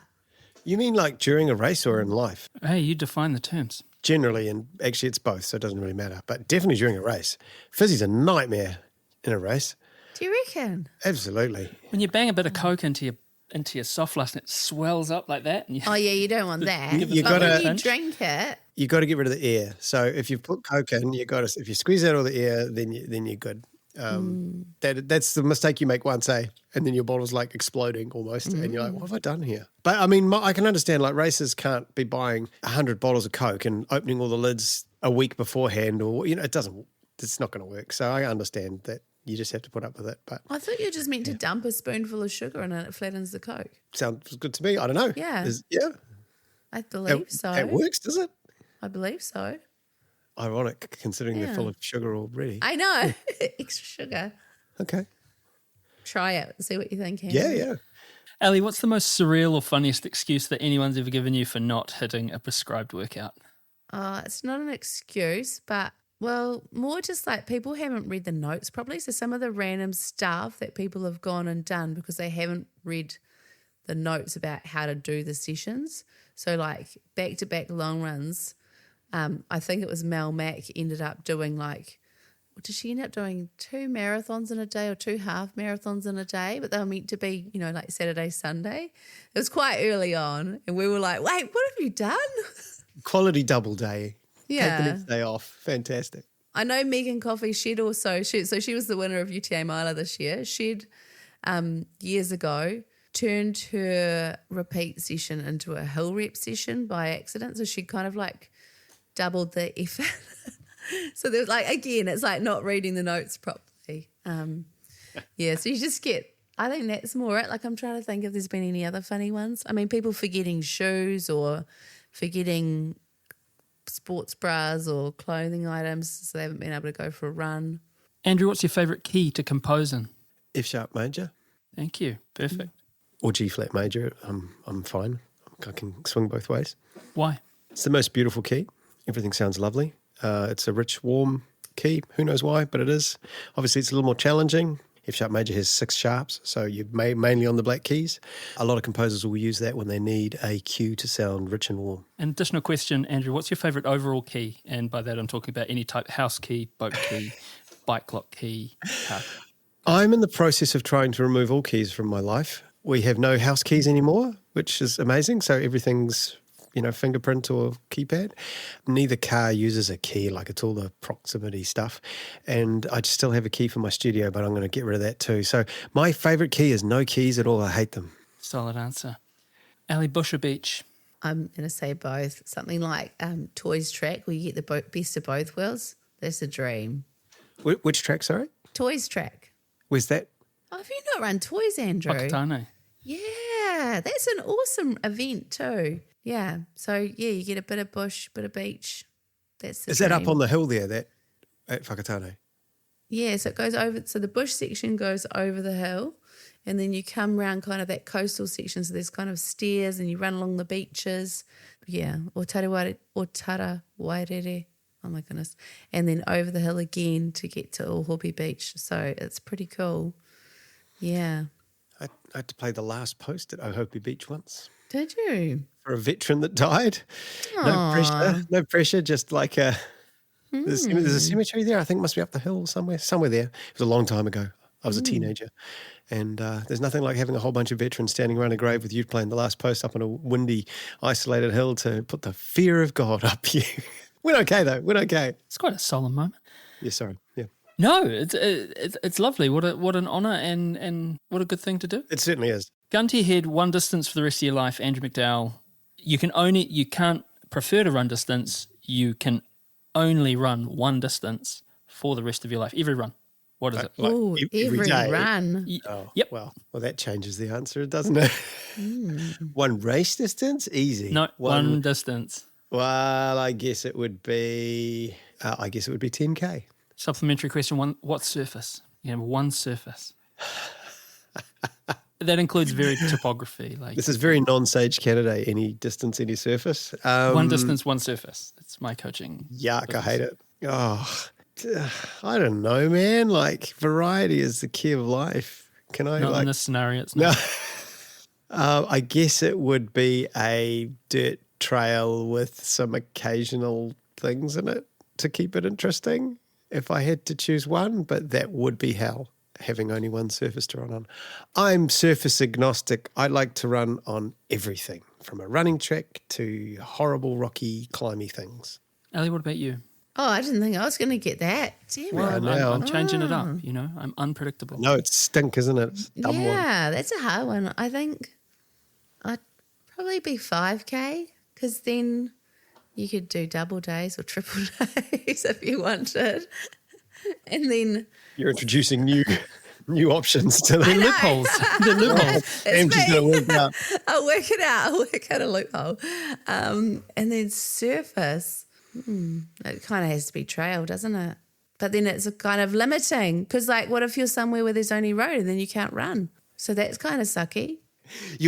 You mean like during a race or in life? Hey, you define the terms. Generally, and actually it's both, so it doesn't really matter. But definitely during a race. Fizzy's a nightmare in a race. Do you reckon? Absolutely. When you bang a bit of Coke into your soft flush and it swells up like that. And Oh, yeah, you don't want that. You but gotta- when you drink it, You got to get rid of the air. So if you put Coke in, if you squeeze out all the air, then you're good. That's the mistake you make once, and then your bottle's like exploding almost, and you're like, what have I done here? But I mean, I can understand like racers can't be buying 100 bottles of Coke and opening all the lids a week beforehand, or it's not going to work. So I understand that you just have to put up with it. But I thought you were just meant to dump a spoonful of sugar in it and it flattens the Coke. sounds good to me. I don't know. Yeah. I believe so. It works, does it? I believe so. Ironic, considering they're Yeah. full of sugar already. I know. Extra sugar. Okay. Try it. See what you think. Yeah, Andrew. yeah. Ali, what's the most surreal or funniest excuse that anyone's ever given you for not hitting a prescribed workout? It's not an excuse, but, well, more just like people haven't read the notes properly. So some of the random stuff that people have gone and done because they haven't read the notes about how to do the sessions. So like back-to-back long runs, I think it was Mel Mack ended up doing did she end up doing 2 marathons in a day or 2 half marathons in a day? But they were meant to be, like Saturday, Sunday. It was quite early on. And we were like, wait, what have you done? Quality double day. Take the Yeah. next day off. Fantastic. I know Megan Coffey, she was the winner of UTA Mila this year. She'd, years ago, turned her repeat session into a hill rep session by accident. So she kind of like doubled the effort. So there's again, it's like not reading the notes properly. So you just I think that's more it. Like I'm trying to think if there's been any other funny ones. I mean, people forgetting shoes or forgetting sports bras or clothing items so they haven't been able to go for a run. Andrew, what's your favourite key to composing? F sharp major Thank you. Perfect. or G flat major. I'm fine. I can swing both ways. Why? It's the most beautiful key. Everything sounds lovely. It's a rich, warm key. Who knows why, but it is. Obviously, it's a little more challenging. F sharp major has 6 sharps, so you're mainly on the black keys. A lot of composers will use that when they need a cue to sound rich and warm. An additional question, Andrew, what's your favourite overall key? And by that, I'm talking about any type: house key, boat key, bike lock key, car. I'm in the process of trying to remove all keys from my life. We have no house keys anymore, which is amazing. So everything's, fingerprint or keypad. Neither car uses a key, like it's all the proximity stuff. And I still have a key for my studio, but I'm going to get rid of that too. So my favourite key is no keys at all. I hate them. Solid answer. Ali, bush or beach? I'm going to say both. Something like Toys Track where you get the best of both worlds. That's a dream. Which track, sorry? Toys Track. Where's that? Oh, have you not run Toys, Andrew? Whakatane. Yeah, that's an awesome event too. Yeah, so you get a bit of bush, bit of beach. That's the Is that up dream. on the hill there, that at Whakatane? Yeah, so it goes over. So the bush section goes over the hill, and then you come around kind of that coastal section. So there's kind of stairs, and you run along the beaches. Yeah, or Tara Wairere. Oh my goodness. And then over the hill again to get to Ohopi Beach. So it's pretty cool. Yeah. I had to play the last post at Ohopi Beach once Did you? for a veteran that died. No pressure, just like there's a cemetery there. I think it must be up the hill somewhere there. It was a long time ago. I was a teenager. And there's nothing like having a whole bunch of veterans standing around a grave with you playing the last post up on a windy, isolated hill to put the fear of God up you. We're okay, though. We're okay. It's quite a solemn moment. Yeah, sorry. Yeah. No, it's lovely. What an honour and what a good thing to do. It certainly is. Gun to your head, one distance for the rest of your life, Andrew McDowell. You can't prefer to run distance. You can only run one distance for the rest of your life. Every run. What is it? Like Oh, every day. run. Oh, Yep. Well, that changes the answer, doesn't it? One race distance? Easy. No, one distance. Well, I guess it would be 10K. Supplementary question one, what surface? You have one surface. That includes varied topography. Like This is very non-Sage candidate, any distance, any surface. one distance, one surface. That's my coaching. Yuck, I hate it. Oh, I don't know, man. Like, variety is the key of life. Can I, Not like... in this scenario, it's No. not. I guess it would be a dirt trail with some occasional things in it to keep it interesting if I had to choose one, but that would be hell, having only one surface to run on. I'm surface agnostic. I like to run on everything, from a running track to horrible, rocky, climby things. Ali, what about you? Oh, I didn't think I was going to get that. Damn Well, it. no. I'm changing it up, I'm unpredictable. No, it's stink, isn't it? It's a dumb one. Yeah, that's a hard one. I think I'd probably be 5K because then you could do double days or triple days if you wanted. And then You're introducing new options to The the loopholes. The loopholes. Am's just going to work out. I'll work it out. I'll work out a loophole. And then surface, it kind of has to be trail, doesn't it? But then it's kind of limiting because, like, what if you're somewhere where there's only road and then you can't run? So that's kind of sucky.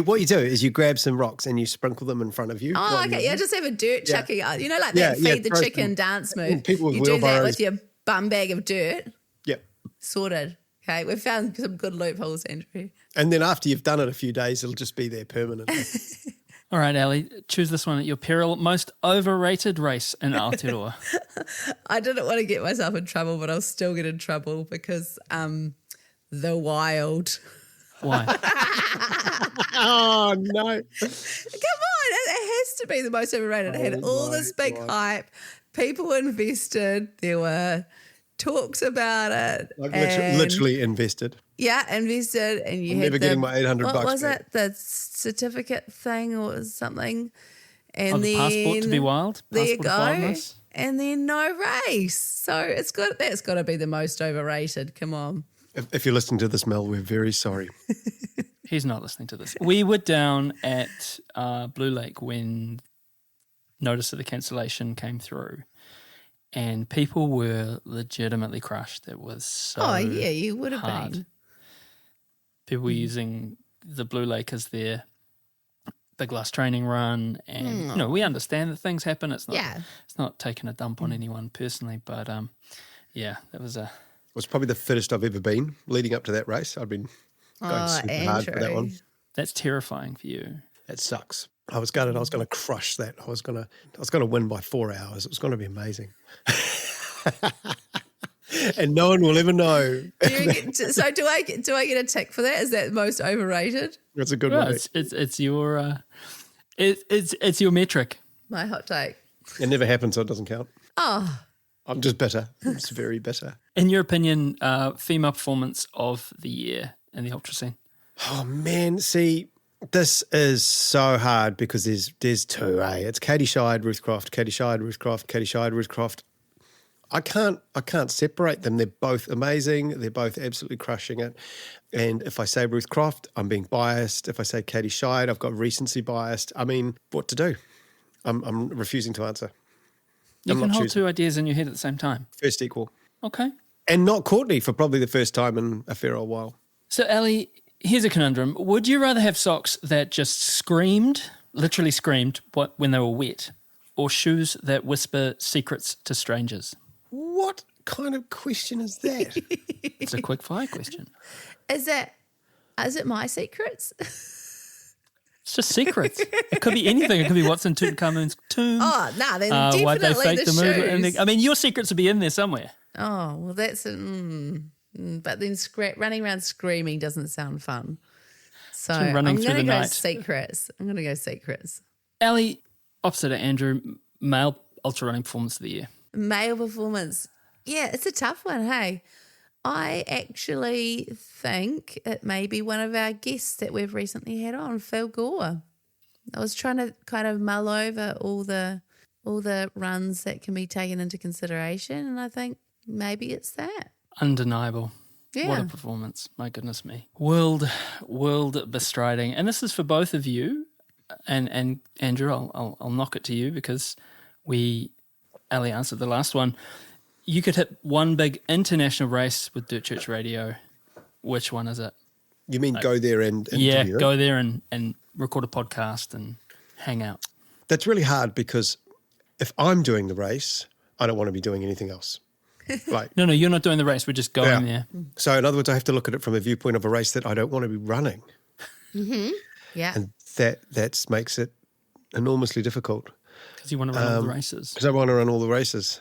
What you do is you grab some rocks and you sprinkle them in front of you. Oh, while okay. you're- Yeah, just have a dirt chucking out. You know, like Yeah, that yeah, feed the throw chicken some- dance move. people with you do that wheelbarrows. with your bum bag of dirt. Yep. Sorted. Okay, we've found some good loopholes, Andrew. And then after you've done it a few days, it'll just be there permanently. All right, Ali, choose this one at your peril. Most overrated race in Aotearoa. I didn't want to get myself in trouble, but I'll still get in trouble because the wild. Why? Oh, no. Come on, it has to be the most overrated. It had all this big hype. People invested. There were talks about it. Like and- literally invested. Yeah, invested, and you I'm had never getting my $800 What was back. it? The certificate thing or something? And Oh, the passport to be wild? There you Passport of go. wildness? And then no race. So it's good. That's got to be the most overrated. Come on. If you're listening to this, Mel, we're very sorry. He's not listening to this. We were down at Blue Lake when notice of the cancellation came through, and people were legitimately crushed. It was so Oh yeah, you would have hard. been. People were using the Blue Lake as their big last training run, and we understand that things happen. It's not Yeah. it's not taking a dump on anyone personally, but yeah, that was a It was probably the fittest I've ever been leading up to that race. I've been going super hard for that Andrew. one. that's terrifying for you. That sucks. I was gutted. I was going to crush that. I was going to win by 4 hours. It was going to be amazing. And no one will ever know. So do I get a tick for that? Is that most overrated? That's a good Yeah, one. it's your it's your metric. My hot take. It never happened, so it doesn't count. Oh, I'm just bitter. I'm just very bitter. In your opinion, female performance of the year in the ultra scene? Oh man, see, this is so hard because there's two, eh? It's Katie Scheid, Ruth Croft, Katie Scheid, Ruth Croft, Katie Scheid, Ruth Croft. I can't separate them. They're both amazing. They're both absolutely crushing it. And if I say Ruth Croft, I'm being biased. If I say Katie Scheid, I've got recency biased. I mean, what to do? I'm refusing to answer. You I'm can not hold choosing. two ideas in your head at the same time. First equal. Okay. And not Courtney for probably the first time in a fair old while. So, Ali, here's a conundrum. Would you rather have socks that just screamed, literally screamed, when they were wet, or shoes that whisper secrets to strangers? What kind of question is that? It's a quick fire question. Is it my secrets? It's just secrets. It could be anything. It could be what's in Tutankhamun's tomb. Oh, no, then Why'd they definitely fake the the movie? shoes. I mean, your secrets would be in there somewhere. Oh, well, that's but then running around screaming doesn't sound fun. So I'm running through going to the go night. secrets. I'm going to go secrets. Ali, opposite of Andrew, male ultra running performance of the year. Male performance. Yeah, it's a tough one, hey. I actually think it may be one of our guests that we've recently had on, Phil Gore. I was trying to kind of mull over all the runs that can be taken into consideration, and I think maybe it's that. Undeniable. Yeah. What a performance. My goodness me. World bestriding. And this is for both of you. And Andrew, I'll knock it to you because Ali answered the last one. You could hit one big international race with Dirt Church Radio. Which one is it? You mean go there and Yeah, interview it? go there and record a podcast and hang out. That's really hard because if I'm doing the race, I don't want to be doing anything else. Like, No, you're not doing the race. We're just going there. So in other words, I have to look at it from a viewpoint of a race that I don't want to be running. Yeah. And that makes it enormously difficult Because you want to run all the races. because I want to run all the races.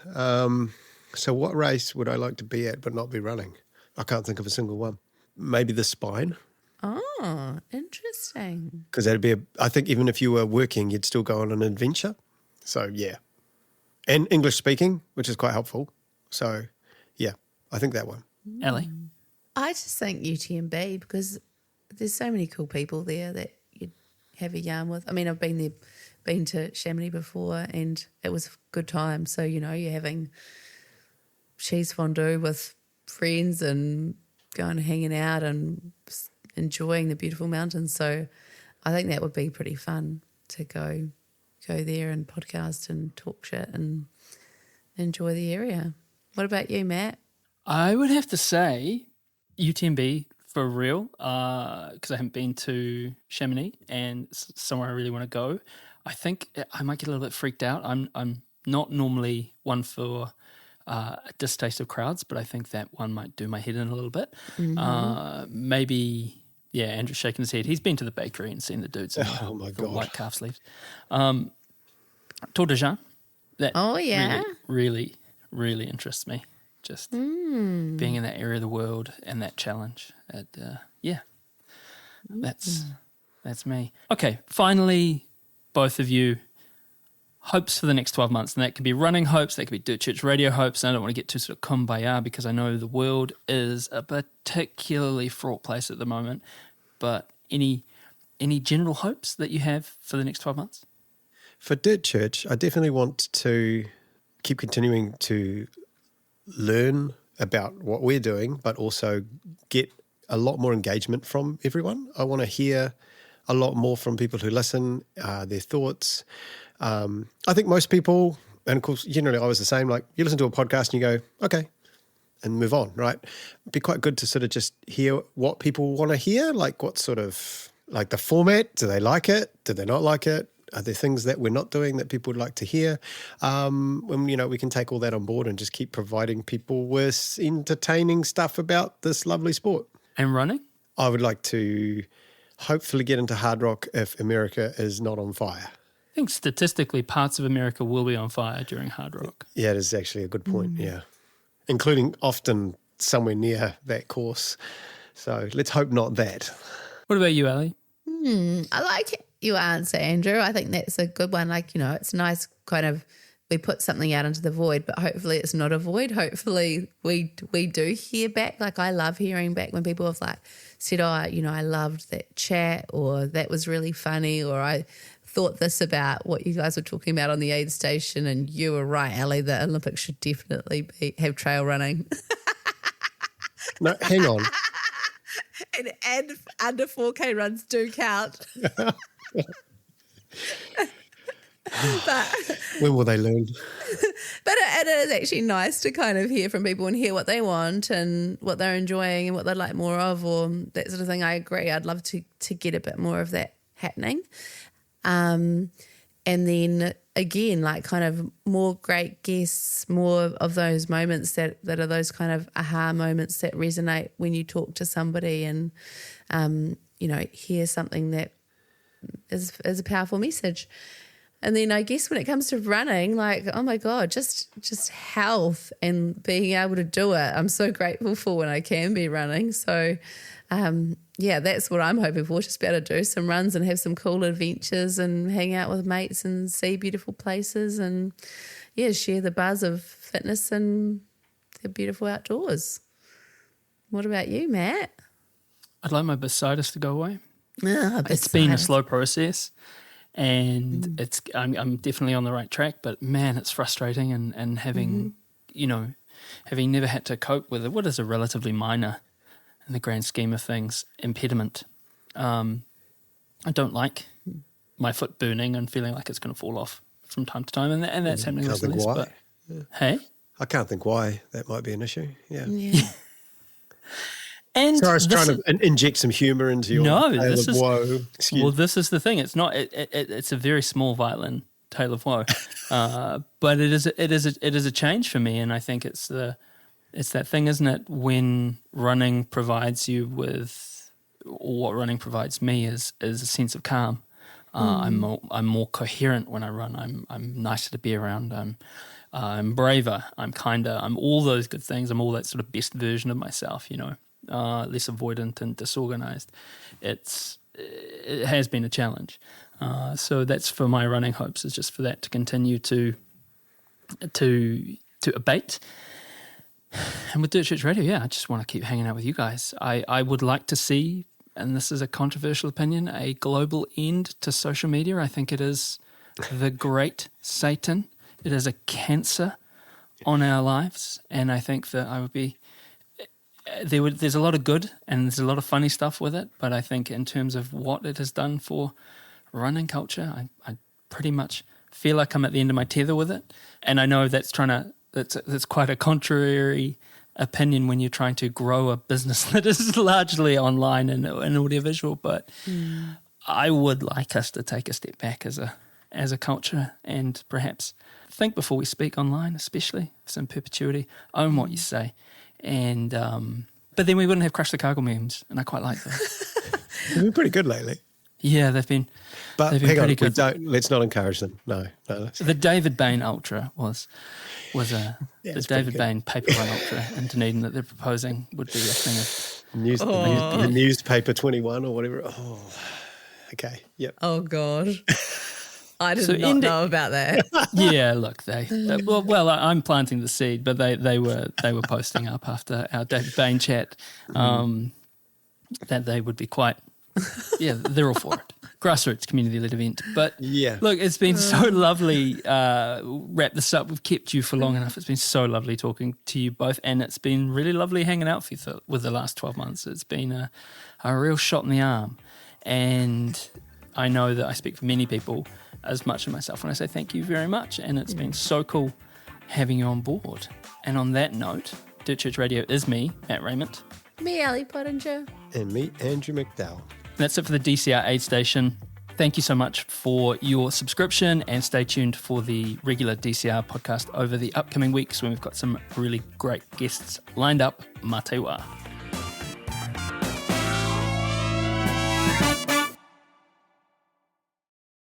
So what race would I like to be at but not be running? I can't think of a single one. Maybe the Spine, Oh, interesting. because I think even if you were working, you'd still go on an adventure. So yeah. And English speaking, which is quite helpful. So yeah, I think that one. Ali? I just think UTMB because there's so many cool people there that you'd have a yarn with. I mean, I've been to Chamonix before and it was a good time. So, you're having cheese fondue with friends and going hanging out and enjoying the beautiful mountains. So I think that would be pretty fun to go there and podcast and talk shit and enjoy the area. What about you, Matt? I would have to say UTMB for real, because I haven't been to Chamonix and it's somewhere I really want to go. I think I might get a little bit freaked out. I'm not normally one for a distaste of crowds, but I think that one might do my head in a little bit. Maybe, yeah, Andrew's shaking his head. He's been to the bakery and seen the dudes in Oh, my the God. white calf sleeves. Tour de Jean. That Oh, yeah? really, really interests me. Just being in that area of the world and that challenge. That's me. Okay, finally, both of you, hopes for the next 12 months. And that could be running hopes, that could be Dirt Church Radio hopes. And I don't want to get too sort of kumbaya because I know the world is a particularly fraught place at the moment. But any general hopes that you have for the next 12 months? For Dirt Church, I definitely want to keep continuing to learn about what we're doing, but also get a lot more engagement from everyone. I want to hear a lot more from people who listen, their thoughts. I think most people, and of course, generally I was the same, like you listen to a podcast and you go, okay, and move on, right? It'd be quite good to sort of just hear what people want to hear, like what sort of, like the format, do they like it? Do they not like it? Are there things that we're not doing that people would like to hear? When, we can take all that on board and just keep providing people with entertaining stuff about this lovely sport. And running? I would like to hopefully get into hard rock if America is not on fire. I think statistically parts of America will be on fire during Hard Rock. Yeah, it is actually a good point, yeah. Including often somewhere near that course. So let's hope not that. What about you, Ali? I like your answer, Andrew. I think that's a good one. Like, it's nice kind of we put something out into the void, but hopefully it's not a void. Hopefully we do hear back. Like I love hearing back when people have said, oh, I loved that chat, or that was really funny, or I thought this about what you guys were talking about on the AidStation, and you were right, Ali, the Olympics should definitely have trail running. No, hang on. and under 4K runs do count. But When will they learn? But it is actually nice to kind of hear from people and hear what they want and what they're enjoying and what they'd like more of, or that sort of thing. I agree. I'd love to get a bit more of that happening. And then again, like kind of more great guests, more of those moments that are those kind of aha moments that resonate when you talk to somebody and, hear something that is a powerful message. And then I guess when it comes to running, like, oh my God, just health and being able to do it. I'm so grateful for when I can be running. So, that's what I'm hoping for, just be able to do some runs and have some cool adventures and hang out with mates and see beautiful places and, share the buzz of fitness and the beautiful outdoors. What about you, Matt? I'd like my bursitis to go away. Oh, It's been a slow process. And I'm definitely on the right track, but man, it's frustrating and having, having never had to cope with it. What is a relatively minor, in the grand scheme of things, impediment? I don't like my foot burning and feeling like it's going to fall off from time to time, and that's happening Can't less and think less. why. But hey, I can't think why that might be an issue. Yeah. and So I was this trying to inject some humour into your tale this of is woe. Excuse well, this is the thing. It's not. It's a very small violin tale of woe, but it is a change for me, and I think it's that thing, isn't it? When running provides you with, or what running provides me is a sense of calm. I'm more coherent when I run. I'm nicer to be around. I'm braver. I'm kinder. I'm all those good things. I'm all that sort of best version of myself. Less avoidant and disorganized. It has been a challenge. So that's for my running hopes, is just for that to continue to abate. And with Dirt Church Radio, I just want to keep hanging out with you guys. I would like to see, and this is a controversial opinion, a global end to social media. I think it is the great Satan. It is a cancer on our lives, and I think that I would be... There's a lot of good and there's a lot of funny stuff with it, but I think in terms of what it has done for running culture, I pretty much feel like I'm at the end of my tether with it. And I know that's quite a contrary opinion when you're trying to grow a business that is largely online and audiovisual, but I would like us to take a step back as a culture and perhaps think before we speak online, especially if it's in perpetuity, own what you say. And but then we wouldn't have Crush the Cargill memes, and I quite like that. They've been pretty good lately. Yeah, they've been. But they've been hang on, pretty good. let's not encourage them. No. The David Bain Ultra was the it's David pretty good. Bain paper run Ultra in Dunedin that they're proposing would be a thing of. The newspaper 21 or whatever. Oh, okay. Yep. Oh, God. I did So not know about that. Yeah, look, I'm planting the seed, but they were posting up after our David Bain chat that they would be quite, they're all for it. Grassroots community-led event. But look, it's been so lovely. Wrap this up. We've kept you for long enough. It's been so lovely talking to you both, and it's been really lovely hanging out with you with the last 12 months. It's been a real shot in the arm, and I know that I speak for many people as much as myself when I say thank you very much, and it's been so cool having you on board. And on that note, Dirt Church Radio is me, Matt Raymond. Me, Ali Pottinger. And me, Andrew McDowell. That's it for the DCR AidStation. Thank you so much for your subscription, and stay tuned for the regular DCR podcast over the upcoming weeks when we've got some really great guests lined up. Mā te wā.